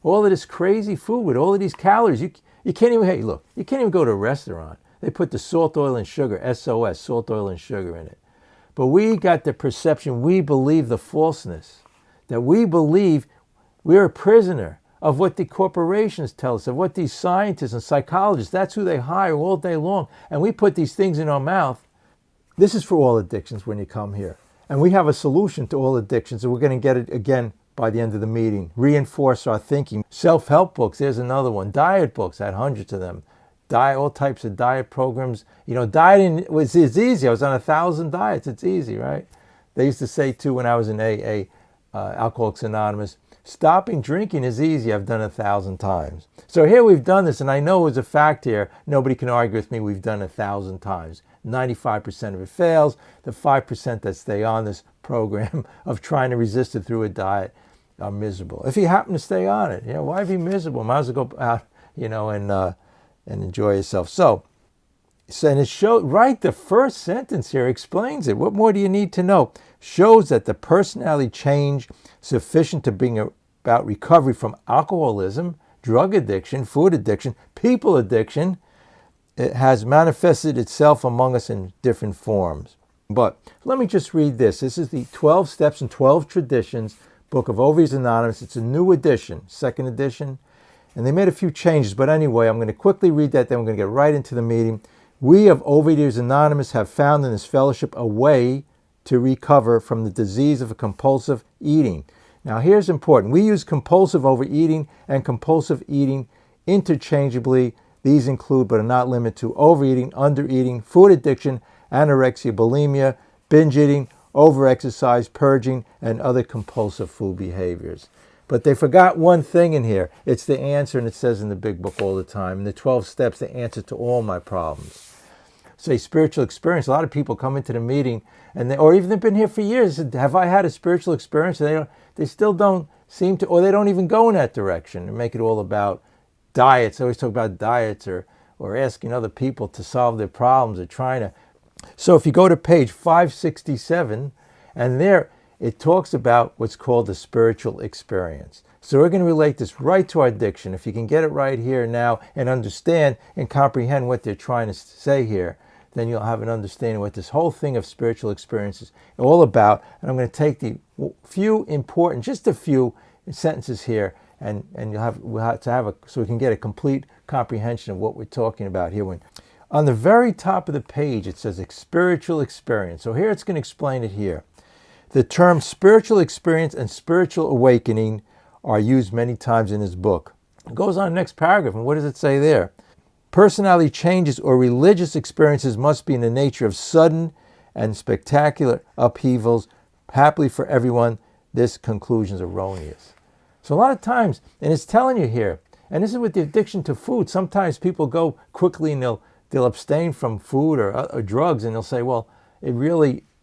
All of this crazy food with all of these calories. You can't even, hey, look, you can't even go to a restaurant. They put the salt, oil, and sugar, SOS, salt, oil, and sugar in it. But we got the perception, we believe the falseness, that we believe we're a prisoner of what the corporations tell us, of what these scientists and psychologists, that's who they hire all day long. And we put these things in our mouth. This is for all addictions when you come here. And we have a solution to all addictions, and we're going to get it again by the end of the meeting. Reinforce our thinking. Self-help books, there's another one. Diet books, I had hundreds of them. All types of diet programs. Dieting it's easy. I was on 1,000 diets. It's easy, right? They used to say, too, when I was in AA, Alcoholics Anonymous, stopping drinking is easy. I've done 1,000 times. So here we've done this, and I know it's a fact here. Nobody can argue with me. We've done 1,000 times. 95% of it fails. The 5% that stay on this program of trying to resist it through a diet are miserable. If you happen to stay on it, why be miserable? Might as well go out, and enjoy yourself. So and it shows, right, the first sentence here explains it. What more do you need to know? Shows that the personality change sufficient to bring about recovery from alcoholism, drug addiction, food addiction, people addiction, it has manifested itself among us in different forms. But let me just read this. This is the 12 Steps and 12 Traditions book of Overeaters Anonymous. It's a new edition, second edition. And they made a few changes. But anyway, I'm going to quickly read that. Then we're going to get right into the meeting. We of Overeaters Anonymous have found in this fellowship a way to recover from the disease of compulsive eating. Now, here's important. We use compulsive overeating and compulsive eating interchangeably. These include, but are not limited to, overeating, undereating, food addiction, anorexia, bulimia, binge eating, overexercise, purging, and other compulsive food behaviors. But they forgot one thing in here. It's the answer, and it says in the big book all the time. In the 12 steps, the answer to all my problems. Say spiritual experience. A lot of people come into the meeting, or even they've been here for years. Have I had a spiritual experience? They still don't seem to, or they don't even go in that direction and make it all about diets. I always talk about diets or asking other people to solve their problems or trying to. So if you go to page 567, and there it talks about what's called the spiritual experience. So we're going to relate this right to our addiction. If you can get it right here now and understand and comprehend what they're trying to say here, then you'll have an understanding what this whole thing of spiritual experience is all about. And I'm going to take the few important, just a few sentences here, and we'll have to so we can get a complete comprehension of what we're talking about here. On the very top of the page, it says spiritual experience. So here it's going to explain it here. The term spiritual experience and spiritual awakening are used many times in his book. It goes on the next paragraph, and what does it say there? Personality changes or religious experiences must be in the nature of sudden and spectacular upheavals. Happily for everyone, this conclusion is erroneous. So a lot of times, and it's telling you here, and this is with the addiction to food, sometimes people go quickly and they'll abstain from food or drugs, and they'll say, well,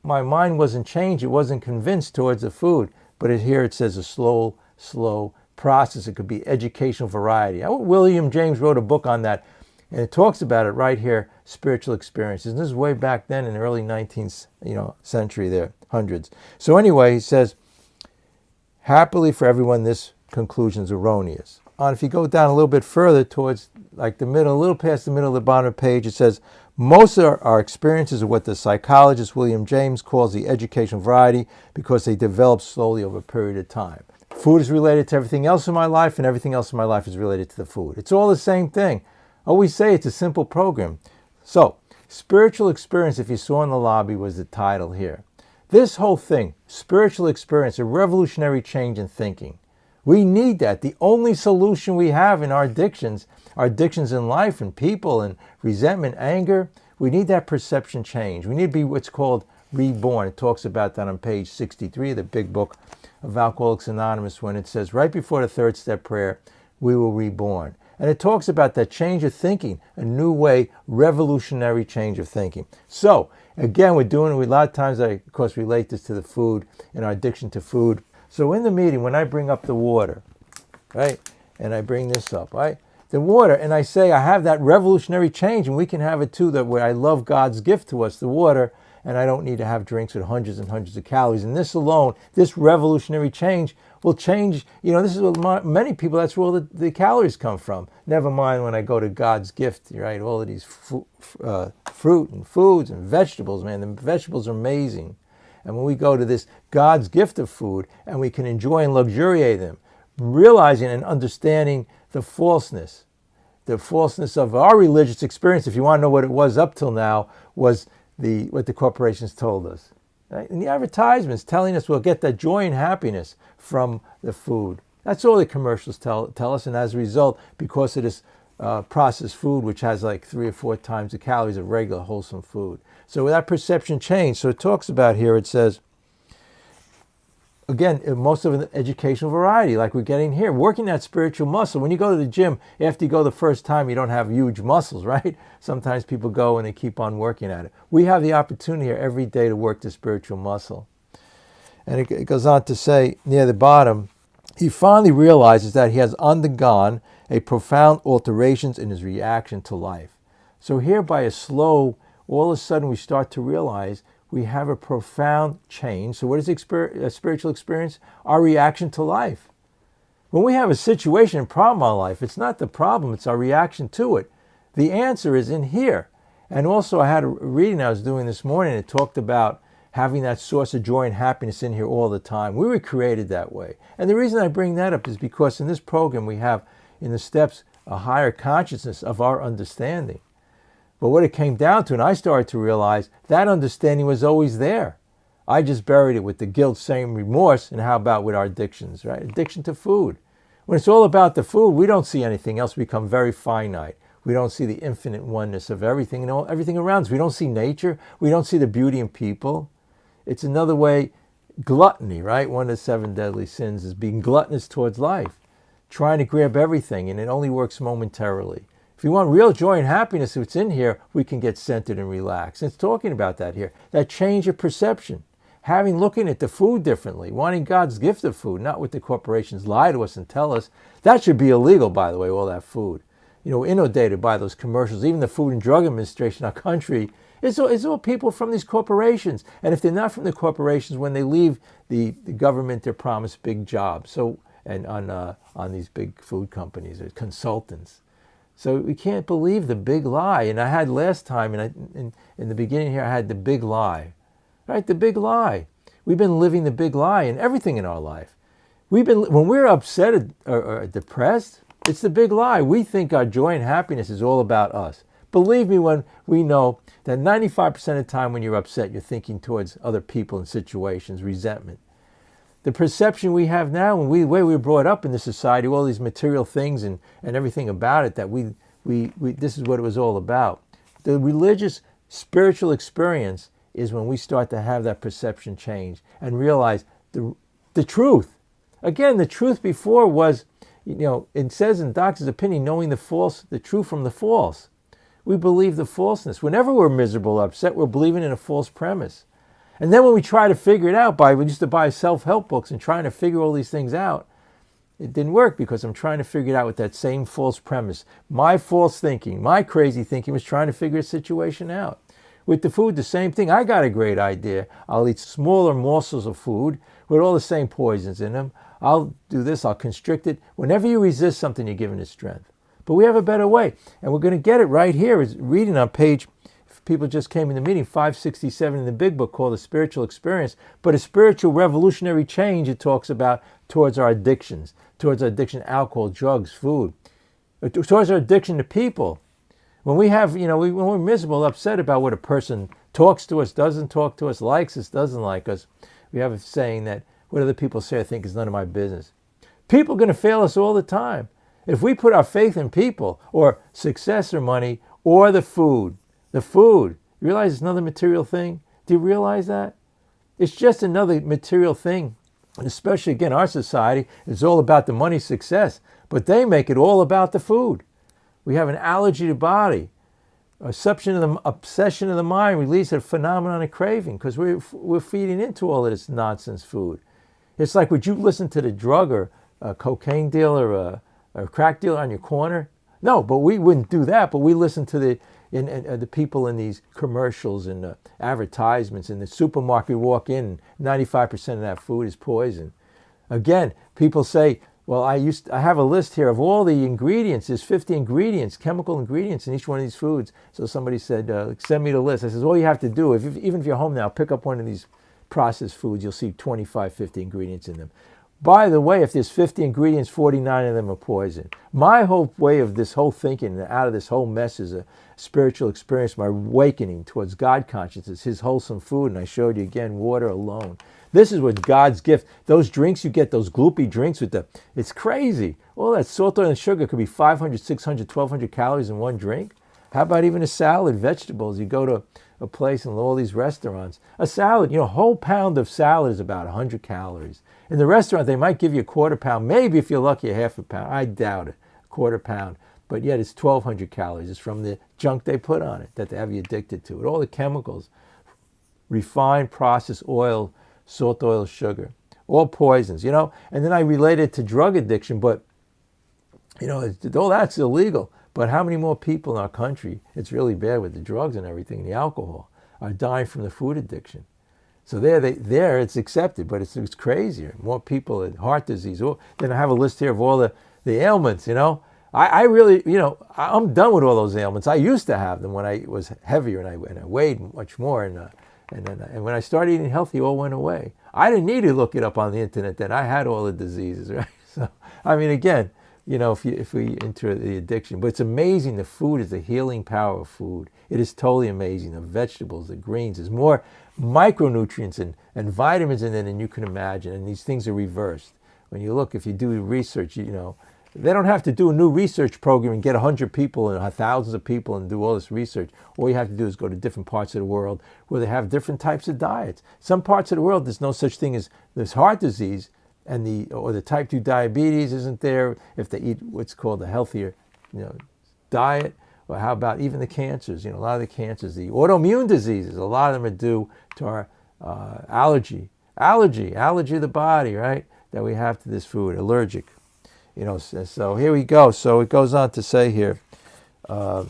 my mind wasn't changed, it wasn't convinced towards the food. But here it says a slow process. It could be educational variety. William James wrote a book on that, and it talks about it right here, spiritual experiences. And this is way back then in the early 19th century there, hundreds. So anyway, he says, happily for everyone, this conclusion is erroneous. And if you go down a little bit further towards like the middle, a little past the middle of the bottom of the page, it says, most of our experiences are what the psychologist William James calls the educational variety because they develop slowly over a period of time. Food is related to everything else in my life, and everything else in my life is related to the food. It's all the same thing. I always say it's a simple program. So, spiritual experience, if you saw in the lobby, was the title here. This whole thing, spiritual experience, a revolutionary change in thinking. We need that. The only solution we have in our addictions in life and people and resentment, anger, we need that perception change. We need to be what's called reborn. It talks about that on page 63 of the big book of Alcoholics Anonymous when it says right before the third step prayer, we will reborn. And it talks about that change of thinking, a new way, revolutionary change of thinking. So, again, we're doing it a lot of times. I, of course, relate this to the food and our addiction to food. So in the meeting, when I bring up the water, right, and I bring this up, right, the water, and I say I have that revolutionary change, and we can have it too, that where I love God's gift to us, the water, and I don't need to have drinks with hundreds and hundreds of calories. And this alone, this revolutionary change will change. This is what many people, that's where all the calories come from. Never mind when I go to God's gift, right? All of these fruit and foods and vegetables, man. The vegetables are amazing. And when we go to this God's gift of food and we can enjoy and luxuriate them, realizing and understanding the falseness of our religious experience, if you want to know what it was up till now, was what the corporations told us. Right? And the advertisements telling us we'll get that joy and happiness from the food. That's all the commercials tell us. And as a result, because of this processed food, which has like 3 or 4 times the calories of regular wholesome food. So that perception changed. So it talks about here, it says, again, most of an educational variety like we're getting here, working that spiritual muscle. When you go to the gym, after you go the first time, you don't have huge muscles, right? Sometimes people go and they keep on working at it. We have the opportunity here every day to work the spiritual muscle. And it goes on to say, near the bottom, he finally realizes that he has undergone a profound alterations in his reaction to life. So here by a slow, all of a sudden we start to realize we have a profound change. So what is a spiritual experience? Our reaction to life. When we have a situation and problem in our life, it's not the problem, it's our reaction to it. The answer is in here. And also I had a reading I was doing this morning, it talked about having that source of joy and happiness in here all the time. We were created that way. And the reason I bring that up is because in this program we have in the steps a higher consciousness of our understanding. But what it came down to, and I started to realize, that understanding was always there. I just buried it with the guilt, shame, remorse, and how about with our addictions, right? Addiction to food. When it's all about the food, we don't see anything else. We become very finite. We don't see the infinite oneness of everything and everything around us. We don't see nature. We don't see the beauty in people. It's another way, gluttony, right? One of the 7 deadly sins is being gluttonous towards life, trying to grab everything, and it only works momentarily. If you want real joy and happiness, if it's in here, we can get centered and relaxed. It's talking about that here, that change of perception, looking at the food differently, wanting God's gift of food, not what the corporations lie to us and tell us. That should be illegal, by the way, all that food. We're inundated by those commercials. Even the Food and Drug Administration, our country, it's all people from these corporations. And if they're not from the corporations, when they leave the government, they're promised big jobs. And on these big food companies, or consultants. So we can't believe the big lie. And I had last time, in the beginning here, I had the big lie. Right? The big lie. We've been living the big lie in everything in our life. When we're upset or depressed, it's the big lie. We think our joy and happiness is all about us. Believe me when we know that 95% of the time when you're upset, you're thinking towards other people and situations, resentment. The perception we have now, and the way we were brought up in this society, all these material things and everything about it, that we this is what it was all about. The religious, spiritual experience is when we start to have that perception change and realize the truth. Again, the truth before was, it says in Doctor's opinion, knowing the truth from the false. We believe the falseness. Whenever we're miserable or upset, we're believing in a false premise. And then when we try to figure it out we used to buy self-help books and trying to figure all these things out, it didn't work because I'm trying to figure it out with that same false premise. My false thinking, my crazy thinking was trying to figure a situation out. With the food, the same thing. I got a great idea. I'll eat smaller morsels of food with all the same poisons in them. I'll do this, I'll constrict it. Whenever you resist something, you're giving it strength. But we have a better way. And we're going to get it right here. Is reading on page, if people just came in the meeting, 567 in the big book called The Spiritual Experience. But a spiritual revolutionary change it talks about towards our addictions, alcohol, drugs, food, towards our addiction to people. When we have, when we're miserable, upset about what a person talks to us, doesn't talk to us, likes us, doesn't like us, we have a saying that what other people say, I think, is none of my business. People are going to fail us all the time. If we put our faith in people or success or money or the food, you realize it's another material thing? Do you realize that? It's just another material thing. And especially, again, our society is all about the money success, but they make it all about the food. We have an allergy to body, obsession of the mind, release a phenomenon of craving because we're feeding into all of this nonsense food. It's like, would you listen to the drug or a cocaine dealer or a crack dealer on your corner? No, but we wouldn't do that. But we listen to And the people in these commercials and advertisements in the supermarket, we walk in, 95% of that food is poison. Again, people say, well, I have a list here of all the ingredients. There's 50 ingredients, chemical ingredients in each one of these foods. So somebody said, send me the list. I says, all you have to do, even if you're home now, pick up one of these processed foods. You'll see 25, 50 ingredients in them. By the way, if there's 50 ingredients, 49 of them are poison. My whole way of this whole thinking and out of this whole mess is a spiritual experience, my awakening towards God consciousness, his wholesome food. And I showed you again, water alone. This is what God's gift. Those drinks you get, those gloopy drinks it's crazy. All that salt, oil, and sugar could be 500, 600, 1,200 calories in one drink. How about even a salad, vegetables? You go to a place in all these restaurants. A salad, a whole pound of salad is about 100 calories. In the restaurant, they might give you a quarter pound, maybe if you're lucky, a half a pound. I doubt it, a quarter pound. But yet it's 1,200 calories. It's from the junk they put on it that they have you addicted to it. All the chemicals, refined, processed oil, salt, oil, sugar, all poisons, And then I relate it to drug addiction, but, all that's illegal. But how many more people in our country, it's really bad with the drugs and everything, the alcohol, are dying from the food addiction. So there it's accepted, but it's crazier. More people with heart disease. Then I have a list here of all the ailments, I really, I'm done with all those ailments. I used to have them when I was heavier and I weighed much more. And when I started eating healthy, it all went away. I didn't need to look it up on the internet then. I had all the diseases, right? So, I mean, again, if we enter the addiction. But it's amazing. The food is the healing power of food. It is totally amazing. The vegetables, the greens, there's more micronutrients and vitamins in it than you can imagine. And these things are reversed. When you look, if you do research, they don't have to do a new research program and get 100 people and thousands of people and do all this research. All you have to do is go to different parts of the world where they have different types of diets. Some parts of the world, there's no such thing as there's heart disease, and the type 2 diabetes isn't there if they eat what's called a healthier diet. Or how about even the cancers? A lot of the cancers, the autoimmune diseases, a lot of them are due to our allergy of the body, right? That we have to this food, allergic. So here we go. So it goes on to say here on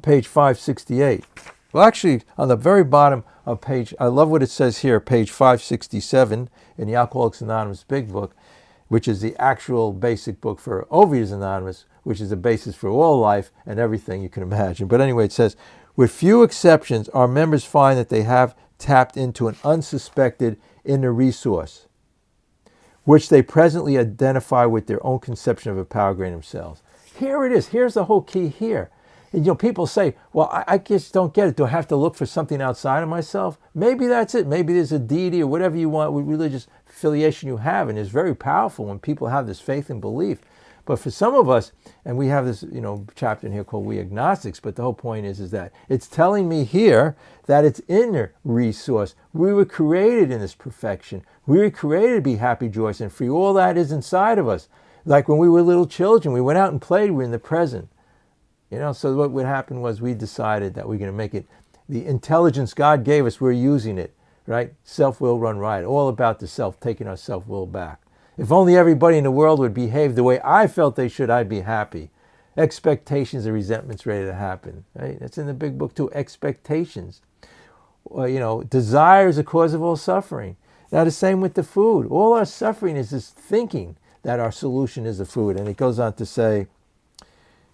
page 568. Well, actually, on the very bottom of page, I love what it says here, page 567 in the Alcoholics Anonymous Big Book, which is the actual basic book for Overeaters Anonymous, which is the basis for all life and everything you can imagine. But anyway, it says, with few exceptions, our members find that they have tapped into an unsuspected inner resource, which they presently identify with their own conception of a power greater than themselves. Here it is. Here's the whole key here. And, people say, well, I just don't get it. Do I have to look for something outside of myself? Maybe that's it. Maybe there's a deity or whatever you want, with religious affiliation you have. And it's very powerful when people have this faith and belief. But for some of us, and we have this, chapter in here called We Agnostics, but the whole point is that it's telling me here that it's inner resource. We were created in this perfection. We were created to be happy, joyous, and free. All that is inside of us. Like when we were little children, we went out and played, we're in the present. So what would happen was we decided that we're going to make it, the intelligence God gave us, we're using it, right? Self-will run riot, all about the self, taking our self-will back. If only everybody in the world would behave the way I felt they should, I'd be happy. Expectations and resentments ready to happen, right? That's in the big book too, expectations. Desire is the cause of all suffering. Now the same with the food. All our suffering is this thinking that our solution is the food. And it goes on to say,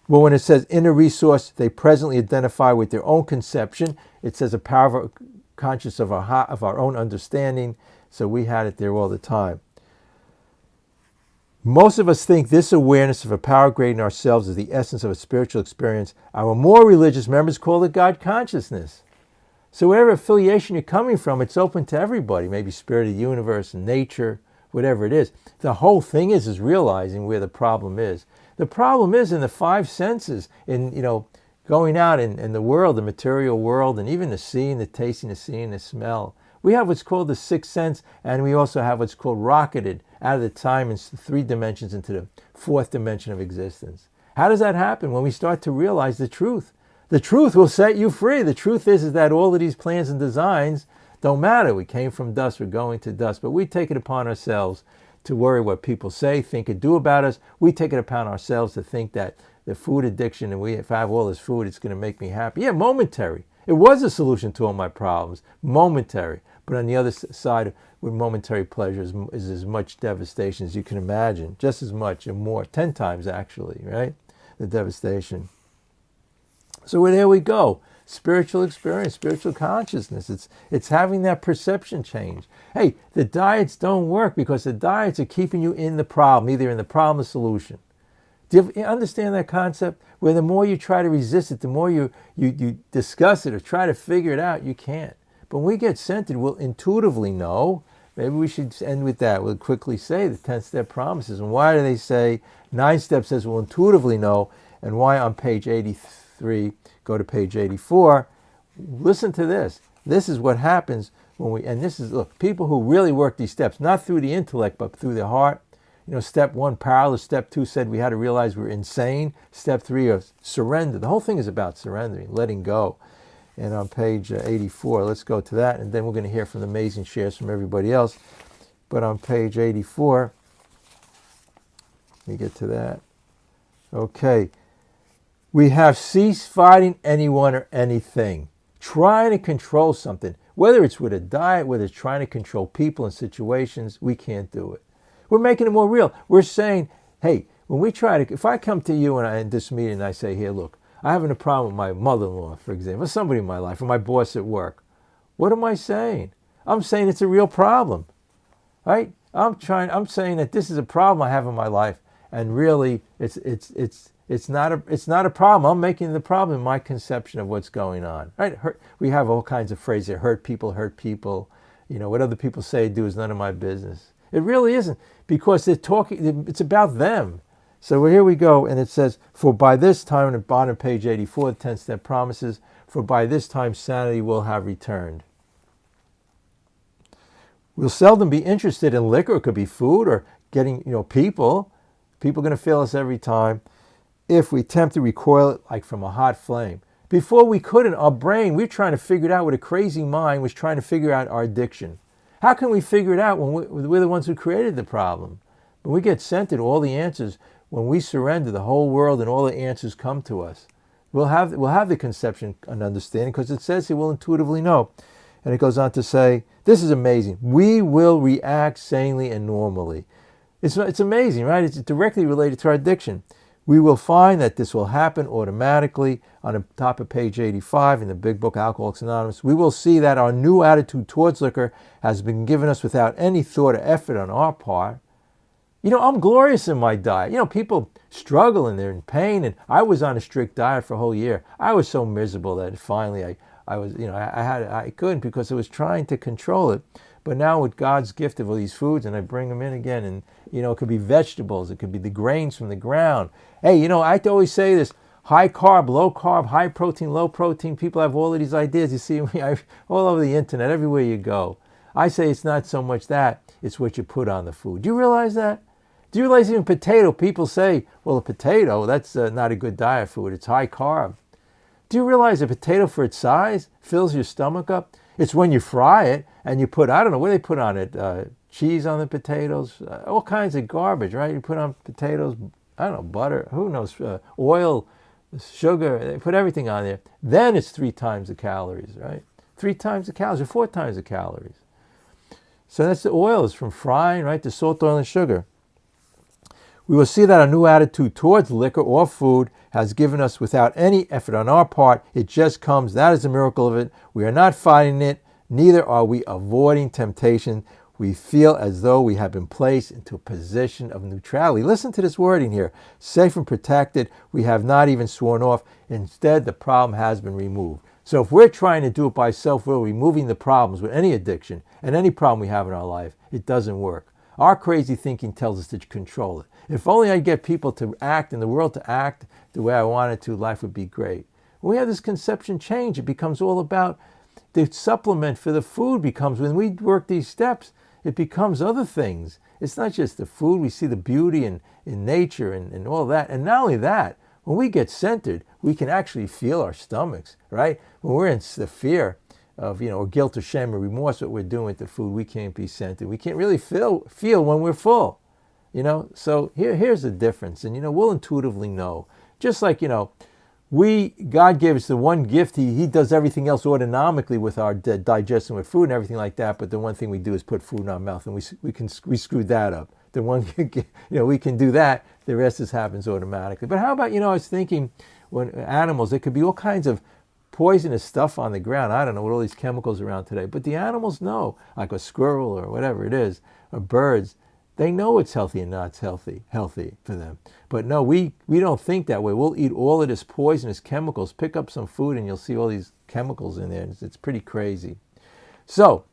well, when it says inner resource, they presently identify with their own conception. It says a power of conscious of our own understanding. So we had it there all the time. Most of us think this awareness of a power greater than ourselves is the essence of a spiritual experience. Our more religious members call it God consciousness. So whatever affiliation you're coming from, it's open to everybody. Maybe spirit of the universe, nature, whatever it is. The whole thing is realizing where the problem is. The problem is in the five senses, in going out in the world, the material world, and even the seeing, the tasting, the seeing, the smell. We have what's called the sixth sense, and we also have what's called rocketed out of the time in 3 dimensions into the 4th dimension of existence. How does that happen? When we start to realize the truth. The truth will set you free. The truth is that all of these plans and designs don't matter. We came from dust, we're going to dust, but we take it upon ourselves to worry what people say, think, and do about us. We take it upon ourselves to think that the food addiction, and if I have all this food, it's going to make me happy. Yeah, momentary. It was a solution to all my problems, momentary. But on the other side, with momentary pleasure is as much devastation as you can imagine, just as much and more, 10 times actually, right? The devastation. So there we go. Spiritual experience, spiritual consciousness. It's having that perception change. Hey, the diets don't work because the diets are keeping you in the problem, either in the problem or solution. Do you understand that concept? Where the more you try to resist it, the more you discuss it or try to figure it out, you can't. But when we get centered, we'll intuitively know. Maybe we should end with that. We'll quickly say the 10-step promises. And why do they say 9 steps says we'll intuitively know, and why on page 83, go to page 84, listen to this. This is what happens when and this is, look, people who really work these steps, not through the intellect, but through the heart. Step 1, powerless. Step 2 said we had to realize we're insane. Step 3 of surrender. The whole thing is about surrendering, letting go. And on page 84, let's go to that, and then we're going to hear from the amazing shares from everybody else. But on page 84, let me get to that. Okay. We have ceased fighting anyone or anything, trying to control something. Whether it's with a diet, whether it's trying to control people and situations, we can't do it. We're making it more real. We're saying, hey, when we try to, if I come to you in this meeting and I say, here, look, I'm having a problem with my mother-in-law, for example, or somebody in my life, or my boss at work. What am I saying? I'm saying it's a real problem, right? I'm saying that this is a problem I have in my life, and really, it's not a problem. I'm making the problem in my conception of what's going on, right? We have all kinds of phrases: hurt people. What other people say, do is none of my business. It really isn't, because they're talking. It's about them. So here we go, and it says, for by this time, on the bottom of page 84, the 10-step promises, for by this time sanity will have returned. We'll seldom be interested in liquor. It could be food or getting, people. People are going to fail us every time if we attempt to recoil it like from a hot flame. Before we couldn't, our brain, we were trying to figure it out with a crazy mind, was trying to figure out our addiction. How can we figure it out when we're the ones who created the problem? When we get centered, all the answers, when we surrender, the whole world and all the answers come to us. We'll have the conception and understanding, because it says he will intuitively know. And it goes on to say, this is amazing. We will react sanely and normally. It's amazing, right? It's directly related to our addiction. We will find that this will happen automatically. On the top of page 85 in the big book, Alcoholics Anonymous, we will see that our new attitude towards liquor has been given us without any thought or effort on our part. I'm glorious in my diet. People struggle and they're in pain, and I was on a strict diet for a whole year. I was so miserable that finally I couldn't, because I was trying to control it. But now with God's gift of all these foods, and I bring them in again, and it could be vegetables, it could be the grains from the ground. Hey, I always say this: high carb, low carb, high protein, low protein. People have all of these ideas. You see all over the internet, everywhere you go. I say it's not so much that, it's what you put on the food. Do you realize that? Do you realize even potato, people say, well, a potato, that's not a good diet food. It's high carb. Do you realize a potato for its size fills your stomach up? It's when you fry it and you put, I don't know, what do they put on it? Cheese on the potatoes, all kinds of garbage, right? You put on potatoes, I don't know, butter, who knows, oil, sugar, they put everything on there. Then it's 3 times the calories, right? 3 times the calories or 4 times the calories. So that's the oils from frying, right? The salt, oil, and sugar. We will see that our new attitude towards liquor or food has given us without any effort on our part. It just comes. That is the miracle of it. We are not fighting it. Neither are we avoiding temptation. We feel as though we have been placed into a position of neutrality. Listen to this wording here. Safe and protected. We have not even sworn off. Instead, the problem has been removed. So if we're trying to do it by self-will, removing the problems with any addiction and any problem we have in our life, it doesn't work. Our crazy thinking tells us to control it. If only I'd get people to act and the world to act the way I wanted to, life would be great. When we have this conception change, it becomes all about the supplement for the food becomes, when we work these steps, it becomes other things. It's not just the food. We see the beauty in nature and all that. And not only that, when we get centered, we can actually feel our stomachs, right? When we're in the fear, or guilt or shame or remorse what we're doing with the food, we can't be centered. We can't really feel when we're full. So here's the difference. And we'll intuitively know. Just like, God gave us the one gift. He does everything else autonomically with our digestion with food and everything like that. But the one thing we do is put food in our mouth, and we screwed that up. The one, we can do that. The rest just happens automatically. But how about, I was thinking, when animals, there could be all kinds of poisonous stuff on the ground. I don't know what all these chemicals around today, but the animals know, like a squirrel or whatever it is, or birds. They know it's healthy and not healthy for them. But no, we don't think that way. We'll eat all of this poisonous chemicals. Pick up some food and you'll see all these chemicals in there. It's pretty crazy. So,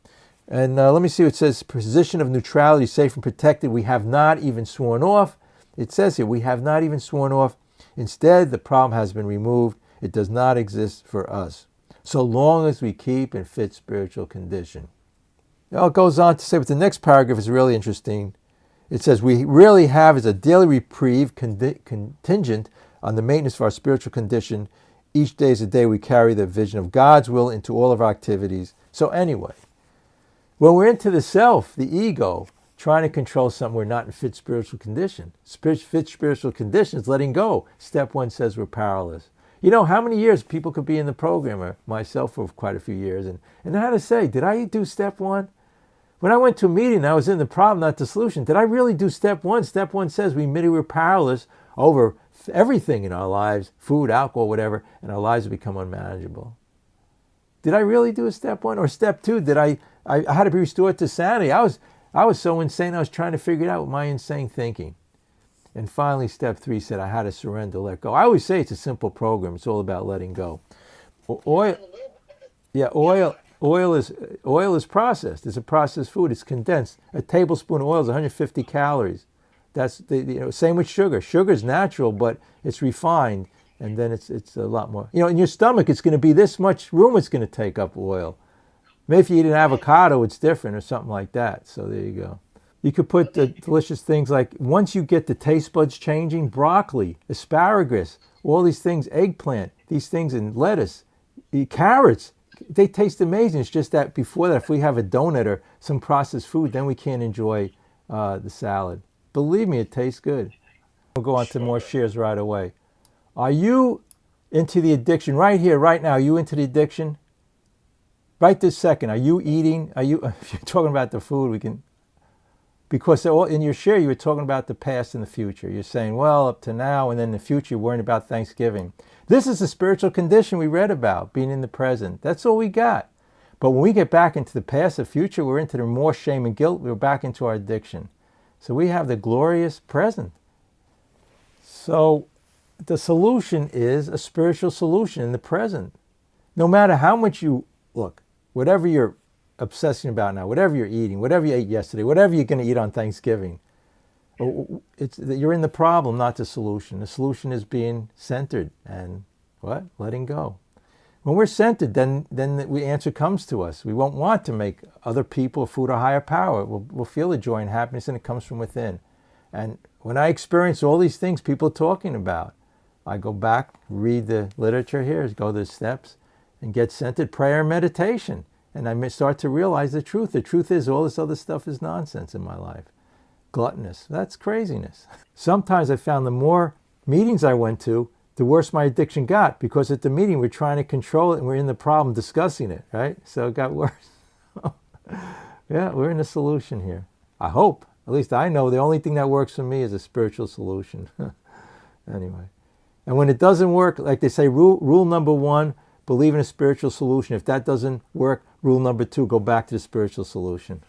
and let me see what it says. Position of neutrality, safe and protected. We have not even sworn off. It says here, we have not even sworn off. Instead, the problem has been removed. It does not exist for us, so long as we keep in fit spiritual condition. Now it goes on to say, but the next paragraph is really interesting. It says, we really have as a daily reprieve contingent on the maintenance of our spiritual condition. Each day is a day we carry the vision of God's will into all of our activities. So anyway, when we're into the self, the ego, trying to control something, we're not in fit spiritual condition. Fit spiritual condition is letting go. Step 1 says we're powerless. How many years people could be in the program, or myself for quite a few years, and I had to say, did I do step 1? When I went to a meeting, I was in the problem, not the solution. Did I really do step 1? Step 1 says we admitted we're powerless over everything in our lives, food, alcohol, whatever, and our lives have become unmanageable. Did I really do a step 1? Or step 2, did I had to be restored to sanity. I was so insane, I was trying to figure it out with my insane thinking. And finally, step 3 said I had to surrender, let go. I always say it's a simple program. It's all about letting go. Oil is processed. It's a processed food. It's condensed. A tablespoon of oil is 150 calories. That's same with sugar. Sugar is natural, but it's refined, and then it's a lot more. In your stomach, it's going to be this much room. It's going to take up oil. Maybe if you eat an avocado, it's different, or something like that. So there you go. You could put delicious things like, once you get the taste buds changing, broccoli, asparagus, all these things, eggplant, these things, and lettuce, carrots, they taste amazing. It's just that before that, if we have a donut or some processed food, then we can't enjoy the salad. Believe me, it tastes good. We'll go on to more shares right away. Are you into the addiction? Right here, right now, are you into the addiction? Right this second, are you eating? If you're talking about the food, we can... Because in your share, you were talking about the past and the future. You're saying, well, up to now, and then in the future, you're worrying about Thanksgiving. This is the spiritual condition we read about, being in the present. That's all we got. But when we get back into the past, the future, we're into the remorse, shame, and guilt. We're back into our addiction. So we have the glorious present. So the solution is a spiritual solution in the present. No matter how much look, whatever you're obsessing about now, whatever you're eating, whatever you ate yesterday, whatever you're going to eat on Thanksgiving, you're in the problem, not the solution. The solution is being centered and letting go. When we're centered, then the answer comes to us. We won't want to make other people, food, a higher power. We'll feel the joy and happiness, and it comes from within. And when I experience all these things people are talking about, I go back, read the literature here, go the steps, and get centered, prayer and meditation. And I may start to realize the truth. The truth is all this other stuff is nonsense in my life. Gluttonous. That's craziness. Sometimes I found the more meetings I went to, the worse my addiction got, because at the meeting we're trying to control it and we're in the problem discussing it, right? So it got worse. Yeah, we're in a solution here. I hope. At least I know the only thing that works for me is a spiritual solution. Anyway. And when it doesn't work, like they say, rule number 1, believe in a spiritual solution. If that doesn't work, rule number 2, go back to the spiritual solution.